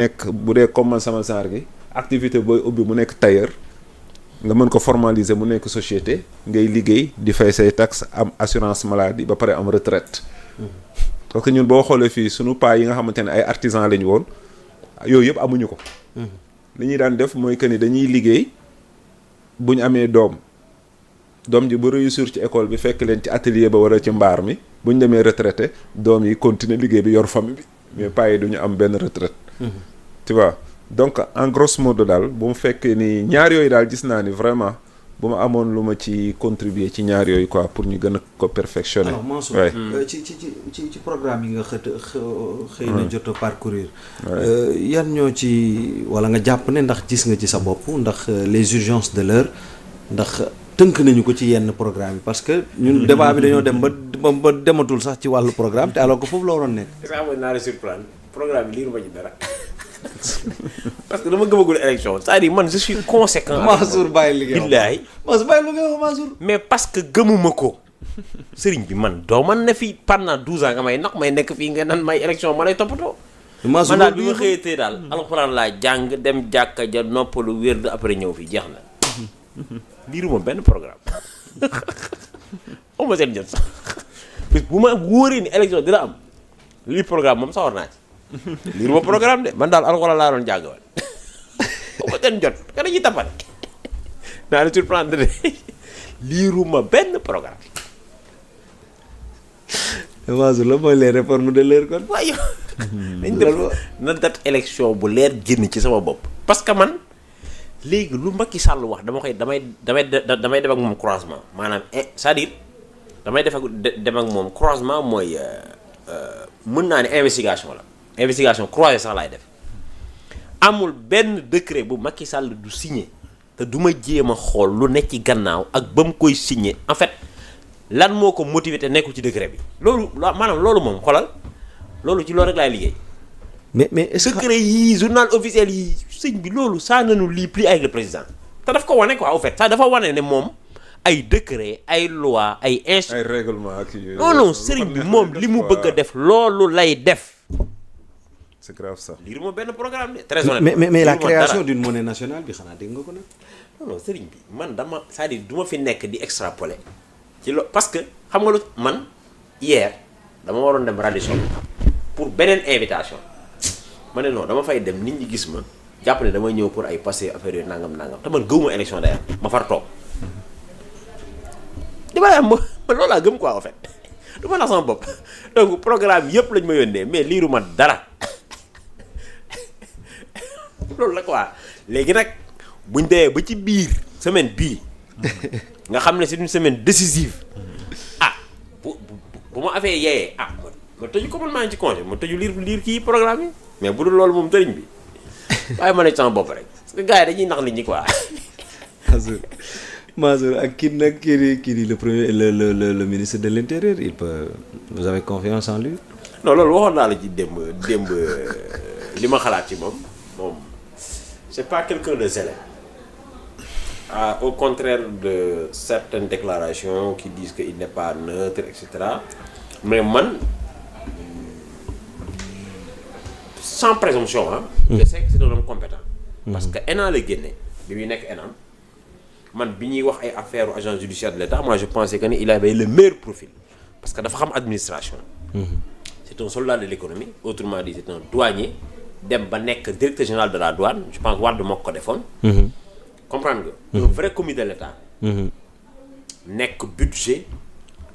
nekk bu dee comme man sama genre gi activité booy ubbi mu nekk tailleur nga mën ko formaliser mu nekk société ngay liggéey di fay say taxe am assurance maladie ba pare am retraite parce que ñun boo xoolee fii sunu paa yi nga xamante ne ay artisan lañu woon yooyu yëpp amuñu ko li ñuy daan def mooy que ni dañuy liggéey bu ñu amee doom ji bu réussir ci école bi fekk leen ci atelier ba wala ci mbaar mi bu ñu demee retraité doom yi continuer liggéey bi yor famille bi mais paa yi duñu am benn retraite tu vois donc en grosso modo daal bu mu fekkee ni ñaar yooyu daal gis naa ni vraiment bu ma amoon lu ma ci contribuer ci ñaar yooyu quoi pour ñu gën a ko perfectionner. alors Mansour ci programme yi nga xëy na jot a parcourir yan ñoo ci wala nga jàpp ne ndax gis nga ci sa bopp ndax les urgences de l'heure ndax tënk nañu ko ci yenn programme yi parce que ñun débat bi dañoo dem ba dematul sax ci wàllu programme te alors que foofu la waroon nekk. est-ce que xam nga naa la surprendre programme bi liiru ma ci dara parce que dama gëmagul élection c'est-à-dire man je suis conséquent. Mansour bàyyi liggéey billaay Mansour bàyyi liggéey Mansour. mais parce que gëmuma ko sëriñ bi man doo man ne fii pendant 12 ans nga may nax may nekk fii nga nan may élection ma lay toppatoo. Mansour man daal bi ma xëyatee daal alxuraan laa jàng dem jàkka ja noppalu wér après ñëw fii jeex na liiruma benn programme ma seen jot sax bis bu ma wóoree ni élection dina am lii programme moom sawar naa ci liiruma programme de man daal alxuraan laa doon jàng woon ma seen jot ka dañuy tappale naa la surprendre de liiruma benn programme. Mansour la mooy les réformes de l'heure kon. waaye dañ def na date élection bu leer génn ci sama bopp parce que man léegi lu Macky Sall wax damay dem ak moom croisement maanaam c'est-à-dire damay dem ak moom croisement mooy mën naa ne investigation la investigation croisée sax laay def amul benn décret bu Macky Sall du signé te du ma jéem a xool lu nekk ci gannaaw ak ba mu koy signé en fait lan moo ko motivé te nekkul ci décret bi loolu maanaam loolu moom xoolal loolu ci loolu rek laay liggéey. mais est-ce que secret yii journal officiel yi sëñ bi loolu ça ne nous lie plus avec le président te daf ko wane quoi au fait ça dafa wane ne moom ay décret ay loi ay règlement ak yooyu. non sëriñ bi moom li mu bëgg a def loolu lay def. c'est grave ça. lire ma benn programme de très honnêtement. mais la création d'une monnaie nationale bi xanaa dégg nga ko nag. non sëriñ bi man dama c'est-à-dire du ma fi nekk di extrapoler ci parce que xam nga lu man hier dama waroon dem Radisson pour beneen invitation. ma ne non dama fay dem nit ñi gis ma jàpp ne damay ñëw pour ay passé affaire yooyu nangam te man gëwuma élection day am ma far toog di ma am ma loolu laa gëm quoi en fait du ma nax sama bopp donc programme yëpp lañ ma yónnee mais liiru ma dara loolu la quoi léegi nag buñ demee ba ci biir semaine bii nga xam ne c'est une semaine décisive bu ma affaire yeeyee ma tëju ko man maa ngi ci congé ma tëju liir kii programme yi mais bu dul loolu moom tëriñ bi waaye ma ne sama bopp rek parce que gars yi dañuy nax nit ñi quoi. Mansour ak kii di le premier le ministre de l'intérieur il peut vous avez confiance en lui. non loolu waxoon naa la ci démb li ma xalaat ci moom c'est pas quelqu'un de zélé au contraire de certaines déclarations qui disent que il n'est pas neutre et cetera mais man. sans présomption je sais que c'est un homme compétent parce que ENA la génne bi muy nekk ENA man bi ñuy wax ay affaires agent judiciaire de l'État moi je pensais que ni il avait le meilleur profil parce que dafa xam administration c'est un soldat de l'économie autrement dit c'est un douanier dem ba nekk directeur général de la douane je pense Wade moo ko defoon comprendre nga un vrai commis de l'État nekk budget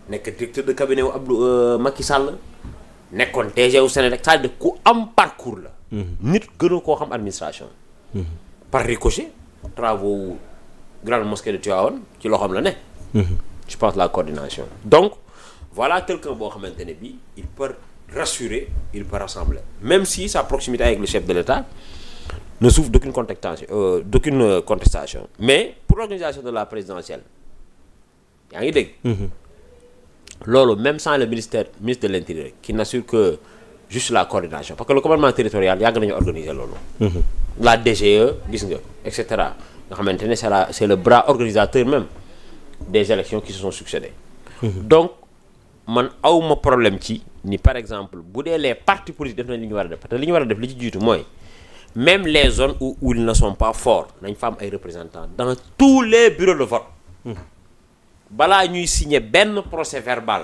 nekk directeur de cabinet wu Abdou Macky Sall nekkoon DG wu Sénégal c'est-à-dire ku am parcours la. nit gënu koo xam administration. par ricochet travaux grande mosquée de Tivaouane ci loo xam la ne. je pense la coordination. donc voilà quelqu'un boo xamante ne bii il peut rassurer il peut rassembler même si sa proximité avec le chef de l'État ne souffre d'aucune contestation mais pour l'organisation de la présidentielle yaa ngi dégg. loolu même sans le ministre de l'Intérieur qui n'assure que juste la coordination parce que le commandement territorial yàgg nañu organiser loolu. la DGE gis nga et cetera nga xamante ne c'est le bras organisateur même des élections qui se sont succédé. donc man awma problème ci ni par exemple bu dee les partis politiques def nañ li ñu war a def parce que li ñu war a def li ci jiitu mooy même les zones où ils ne sont pas forts nañ fa am ay représentants dans tous les bureaux de vote balaa ñuy signer benn procès verbal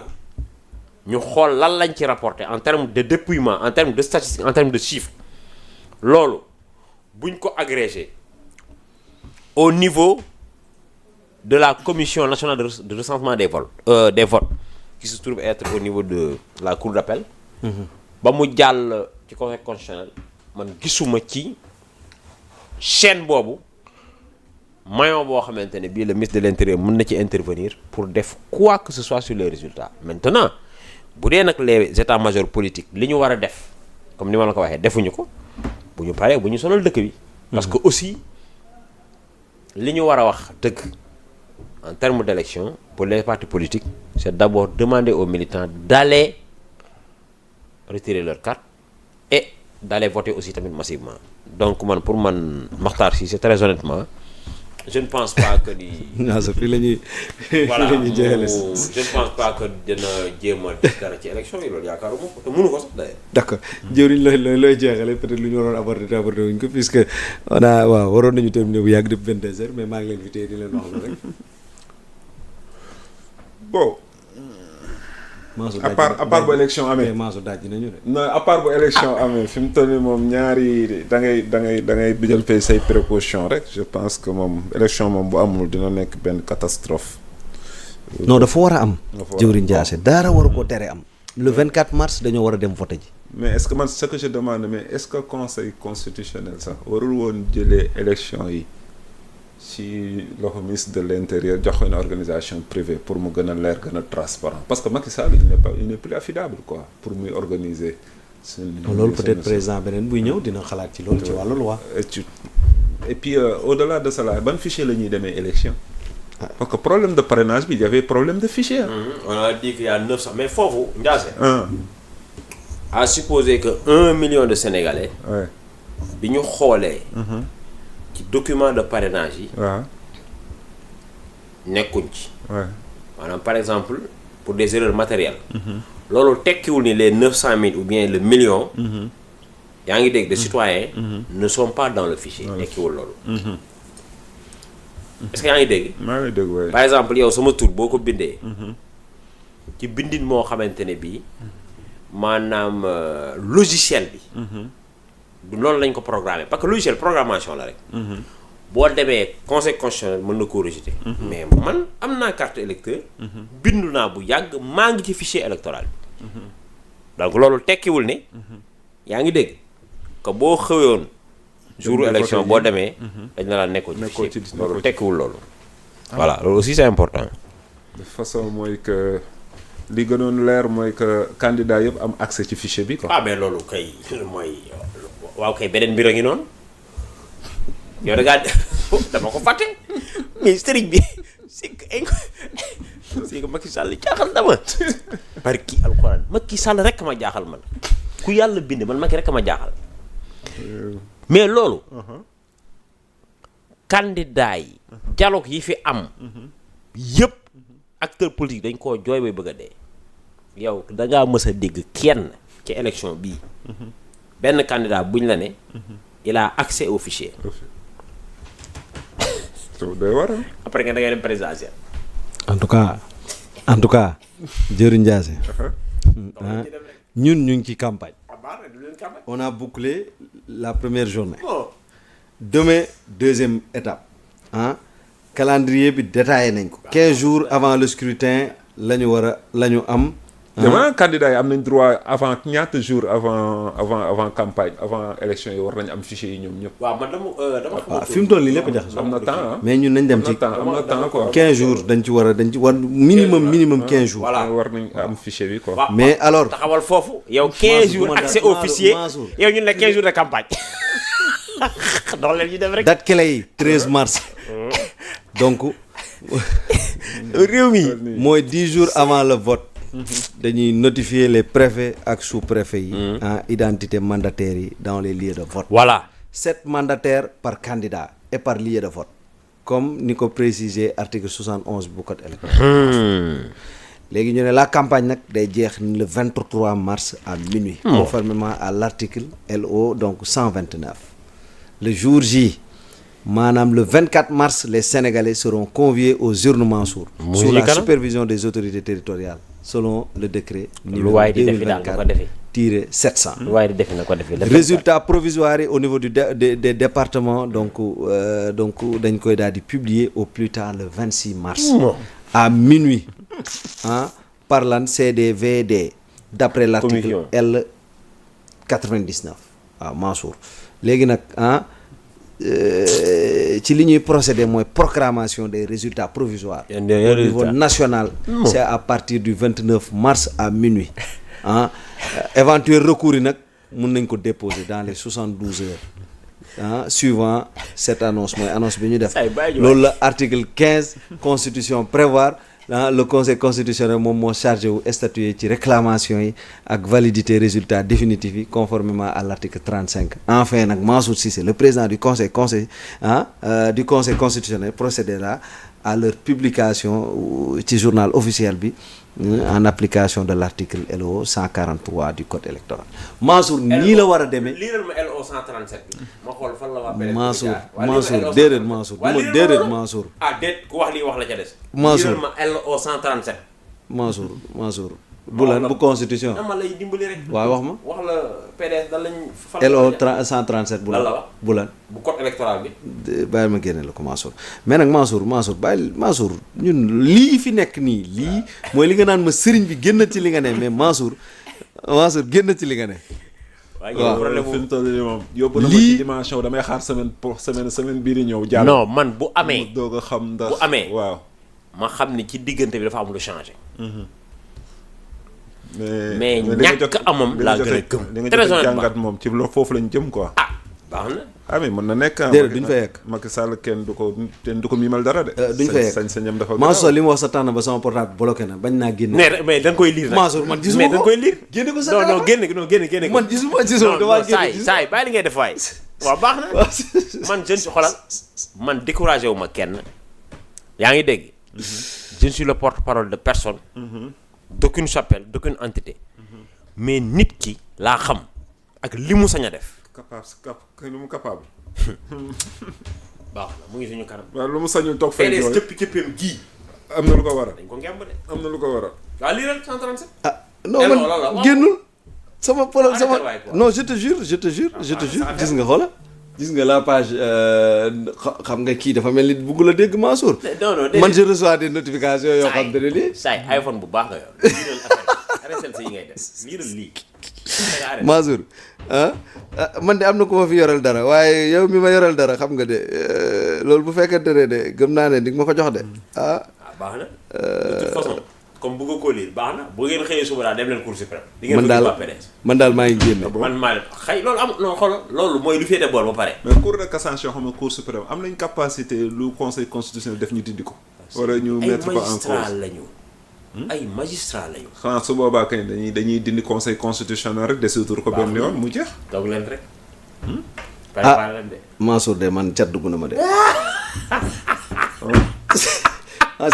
ñu xool lan lañ ci rapporté en termes de dépouillement en termes de statistiques en termes de chiffres loolu buñ ko agrégé au niveau de la commission nationale de recensement des votes qui se trouve être au niveau de la cour d'appel ba mu jàll ci conseil constitutionnel man gisuma ci chaîne boobu maillon boo xamante ne bii le ministre de l'intérieur mën na ci intervenir pour def quoi que ce soit sur les résultats maintenant bu dee nag les états-majors politiques li ñu war a def comme ni ma la ko waxee defuñu ko bu ñu paree bu ñu sonal dëkk bi parce que aussi li ñu war a wax dëgg en termes d'élection pour les partis politiques c'est d'abord demander aux militants d'aller retirer leur carte et d'aller voter aussi tamit massivement donc man pour man Makhtar Cissé très honnêtement je ne pense pas que ni. fii la ñuy voilà fii la ñuy jeexale. je ne pense pas que dina jéem a def dara ci élection yi loolu yaakaaruma ko te mënu ko sax d'ailleurs. d'accord jëwriñ looy jeexale peut-être lu ñu waroon aborder wuñ ko puisque on a waaw waroon nañu terminer bu yàgg depuis 22h mais maa ngi leen fi téye di leen wax lu rek. bon. à part bu élection amee Mansour daaj nañu de. non à part bu élection amee fi mu toll nii moom ñaari da ngay bijal fay say précaution rek je pense que moom élection moom bu amul dina nekk benn catastrophe. non dafa war a am. jëwriñ Ndiassé am dara waru ko tere am. le 24 mars dañoo war a dem voter ji. mais est-ce que man ce que je demande mais est-ce que conseil constitutionnel sax warul woon jëlee élection yi ci loxo ministre de l'intérieur jox ko une organisation privée pour mu gën a leer gën a transparent parce que Macky Sall il n'est plus affidable quoi pour muy organiser. loolu peut-être président beneen buy ñëw dina xalaat ci loolu ci wàllu loi. et puis au-delà de cela ban fichier la ñuy demee élection. parce que problème de parrainage bi il y avait problème de fichier. on a dit qu'il y a 900 mais foofu Ndiassé. à supposer que 1 million de Sénégalais. Ouais. bi ñu xoolee. ci document de parrainage yi. waaw. nekkuñ ci. waaw. maanaam par exemple pour des erreurs matérielles. loolu tekkiwul ni les 900 000 ou bien le million. yaa ngi dégg des citoyens. ne sont pas dans le fichier. tekkiwul loolu. est-ce que yaa ngi dégg. maa ngi dégg waaye. par exemple yow sama tur boo ko bindee. ci bindin moo xamante ne bii maanaam logiciel bi. du loolu lañ ko programmer parce que logiciel programmation la rek. boo demee conseil constitutionnel mën na koo rejeter. mais man am naa carte électeur bindu naa bu yàgg maa ngi ci fichier électoral bi. donc loolu tekkiwul ne. yaa ngi dégg que boo xëyoon. jour élection boo demee. dañ la nekkoo ci fichier loolu tekkiwul loolu. voilà loolu aussi c'est important. de façon mooy que li gënoon leer mooy que candidat yëpp am accès ci fichier bi quoi. ah mais loolu kay mooy waaw kay beneen mbir a ngi noonu yow da ngaa dama ko fàtte mais sëriñ bi c'est que Macky Sall jaaxal na ma barki alxuraan Macky Sall rek ma jaaxal man ku yàlla bind man Macky rek ma jaaxal mais loolu candidat yi dialogue yi fi am yëpp acteur politique dañ koo jooy bay bëgg a dee yow da ngaa mës a dégg kenn ci élection bii benn candidat buñ la ne il a accès au fichier day war après nga da ngay dem présidentiel. en tout cas jëwriñ Ndiassé ñun ñu ngi ci campagne. on a bouclé la première journée. demain deuxième étape calendrier bi détaillé nañ ko. 15 jours avant le scrutin la ñu am. dama candidat yi am nañ droit avant ñaata jours avant campagne avant élection yi war nañu am fichier yi ñoom ñëpp. waaw man dama fi mu toll nii lépp jaxasoo. am na temps mais ñun nañ dem ci am na temps quoi. 15 jours dañ ci war minimum 15 jours. voilà war nañ am fichier bi quoi. mais alors taxawal foofu. yow 15 jours accès au fichier yow ñun la 15 jours de campagne. dox leen ñu dem rek. date clé yi 13 mars. donc. réew mi mooy 10 jours avant le vote. dañuy notifier les préfets ak sous-préfets yi. identité mandataires yi dans les lieux de vote. voilà 7 mandataires par candidat et par lieu de vote comme ni ko précisé article 71 bu code électoral. léegi ñu ne la campagne nag day jeex le 23 mars à minuit. conformément à l'article LO donc 129. le jour J maanaam le 24 mars les Sénégalais seront conviés aux urnes Mansour sous la supervision des autorités territoriales selon le décret numéro 2024-700. Résultat provisoire au niveau des départements donc dañ koy daal di publier au plus tard le 26 mars à minuit par lan CDVD d'après l'article L 99 waaw Mansour léegi nag ci li ñuy procéder mooy proclamation des résultats provisoires au niveau national. C'est à partir du 29 mars à minuit éventuel recours yi nag mun nañ ko déposer dans les 72 heures suivant cette annonce mooy annonce bi ñu def loolu la article 15 constitution prévoir le conseil constitutionnel moom moo chargé wu statuer ci réclamation yi ak validité résultat définitif yi conformément à l'article 35 enfin nag Mansour Cissé le président du conseil constitutionnel procédera à leur publication ci journal officiel bi en application de l'article LO 143 du code électoral. Mansour nii la war a demee. liiral ma LO 137 bi ma xool fan la waa Mansour déedéet Mansour déedéet Mansour. déet ku wax lii wax la ca des. Mansour liiral ma LO 137. Mansour. bu lan bu constitution. dama lay dimbali rek. waaw wax ma. wax la PDS dan lañ. LO 137 bu lan la wax bu lan. bu code électoral bi. bàyyi ma génne la ko Mansour mais nag Mansour bàyyi Mansour ñun lii fi nekk nii lii mooy li nga naan ma sëriñ bi génn ci li nga ne mais Mansour génn ci li nga ne. waaw problème fi mu toll nii moom yóbbu na ma ci dimension damay xaar semaine bii di ñëw. jàll non man bu amee mu doog a xam ndax bu amee waaw. ma xam ni ci diggante bi dafa am lu changé. mais ñàkk amam laa gën a gëm. li nga jot a jàngat moom ci loolu foofu lañ jëm quoi. baax na. mais mën na nekk. déedéet duñ fa yegg. Macky Sall kenn du ko miimal dara de. duñ fa yegg sañ-sañam dafa. Mansour li mu wax sa tànn ba sama portable bloqué na bañ naa génne. mais da nga koy lire nag. Mansour man gisuma ko mais da nga koy lire. génne ko sa non génne ko. man gisuma damaa génne saay bàyyi li ngay def waay. waaw baax na man je ne suis xoolal man découragé wu ma kenn. yaa ngi dégg. je ne suis le porte-parole de personne. d'aucune chapelle d'aucune entité. mais nit ki laa xam ak li mu sañ a def. lu mu capable. baax na mu ngi suñu kanam. waaw lu mu sañul toog fay jooy cëppi-cëppeem gii. am na lu ko waral. dañ ko ngemb de. am na lu ko waral. waaw lii rek 137. non man génnul. sama non je te jure gis nga xoola. gis nga la page xam nga kii dafa mel ni bëgg la dégg Mansour. non man je reçois des notifications yoo xam ne lii. saay iPhone bu baax nga yor. arrêté sa yi ngay def lii. Mansour man de am na ku ma fi yoral dara waaye yow mi ma yoral dara xam nga de loolu bu fekkente ne de gëm naa ne di nga ma ko jox de baax na de toute façon comme bëgg ko lire baax na bu ngeen xëyee suba daal dem leen Cour suprême. di ngeen man daal maa ngi génne. man maa xëy loolu am non xoolal loolu mooy lu féete boor ba pare. mais Cour de cassation xam nga Cour suprême am nañ capacité lu conseil constitutionnel def ñu dindi ko. wala ñu mettre ko en cause ay magistrat lañu. xanaa su boobaa kay dañuy dindi conseil constitutionnel rek desutur ko benn yoon mu jeex. toog leen rek. préparé leen de. Mansour de man cat dugg na ma de.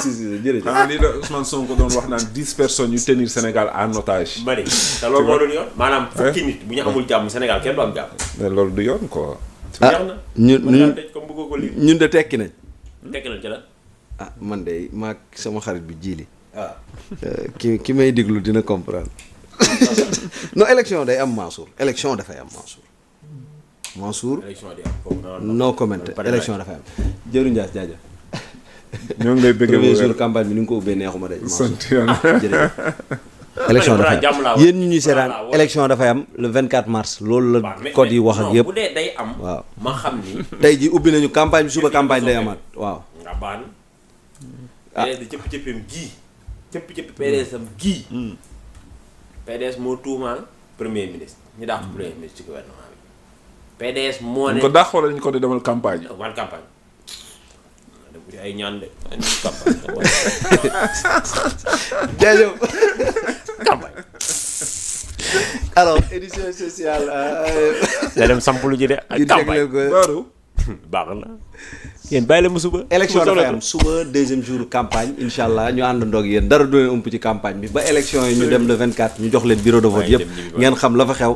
si jërëjëf. xanaa lii la Ousmane Sonko doon wax naan 10 personnes yu tenir Sénégal en otage. bari te loolu moo doon yoon. maanaam fukki nit bu ñu amul jàmm Sénégal kenn du am jàmm. mais loolu du yoon quoi. ñun de tekki nañ. tekki nañ ci la. man de maag sama xarit bi jiili. ki may déglu dina comprendre. non élection day am Mansour élection dafay am Mansour. élection day am no comment élection dafay am. jëru Ndiass jaajëf. ñoo ngi lay bëgg premier jour campagne bi ni nga ko ubbee neexuma de. sant yàlla jërëjëf. élection dafay am yéen ñu ñuy seetaan élection dafay am le 24 mars loolu la code yi wax ak yëpp. bu dee day am. waaw ma xam ni. tey ji ubbi nañu campagne bi suba campagne day amaat waaw. nga baan. PDS di cëpp-cëppam gii. cëpp-cëpp PDS am gii. PDS moo tuumaal premier ministre ñu daax premier ministre ci gouvernement bi. PDS moo ne ko daax wala ñu ko di demal campagne. wan campagne. def ay ñaan de campagne. jaajëf. campagne. alors édition spéciale. da dem sampulu ji de ak campagne. baax na yéen bàyyi la mu suba. élection dafay am suba deuxième jour campagne incha allah ñu àndandoo ak yéen dara du leen ëmp ci campagne bi ba élection yi ñu dem le 24 ñu jox leen bureau de vote yëpp ngeen xam la fa xew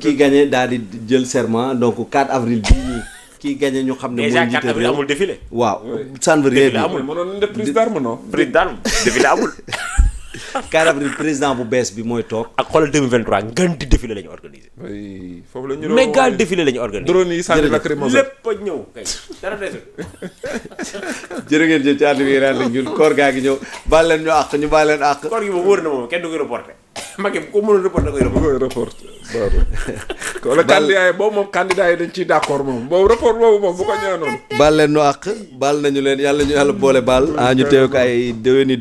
kii gagné daal di jël serment donc 4 avril bii nii kii gagné ñu xam ne mooy déjà njiite 4 avril amul défilé. waaw ça ne veut rien défilé dire. amul mënoon nañ def prise d'arme non. président défilé amul. 4 avril président bu bees bi mooy toog. ak xoolal 2023 ngan di défilé la ñu organisé. oui foofu la ñu. méga défilé la ñu organisé. drone yi sànni lacrymogène lépp a ñëw kay dara desul. jërë ngeen jëf ci ànd bi ren ak ñun koor gaa gi ñëw baal leen ñu àq ñu baal leen àq. koor gi moom wóor na moom kenn du ko reporté. Macky bu ko mënul reporté da koy reporté. koy report wala candidat yi boobu moom candidat yi dañ ciy d'accord moom boobu report boobu moom bu ko ñaanoon. baal leen ñu àq baal nañu leen yàlla ñu yàlla boole baal ñu teew ko ay déwéni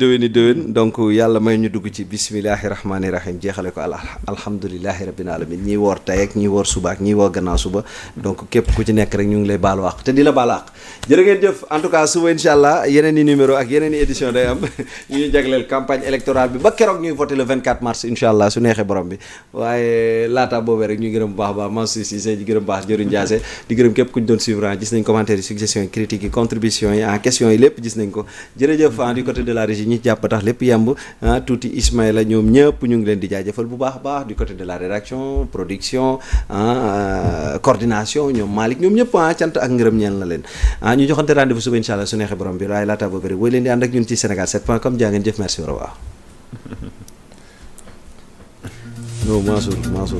donc yàlla may ñu dugg ci bismillahi rahmaani rahim jeexale ko alhamdulilahi rabbil alamin ñiy woor tey ak ñiy woor suba ak ñiy woor gannaaw suba donc képp ku ci nekk rek ñu ngi lay baalu àq te di la baalu àq jërë ngeen jëf en tout cas suba incha allah yeneen i numéro ak yeneen i édition day am ñu ñuy jagleel campagne électorale bi ba keroog ñuy voté le 24 mars incha allah su neexee borom bi waaye laata boobee rek ñu gërëm bu baax a baax Mansour Cissé di gërëm baax Jëriñ Ndiassé di gërëm képp ku ñu doon suivre gis nañ commentaires yi suggestions yi critiques yi contributions yi questions yi lépp gis nañ ko jërëjëf du côté de la régie ñi jàpp tax lépp yemb tuuti Ismaïla ñoom ñëpp ñu ngi leen di jaajëfal bu baax a baax du côté de la rédaction production coordination ñoom Malick ñoom ñëpp cant ak ngërëm ñeel na leen ñu joxante rendez-vous suba incha allah su neexee borom bi waaye laata boobee rek woy leen di ànd ak ñun ci Sénégal7.com jaa ngeen jëf merci au revoir non Mansour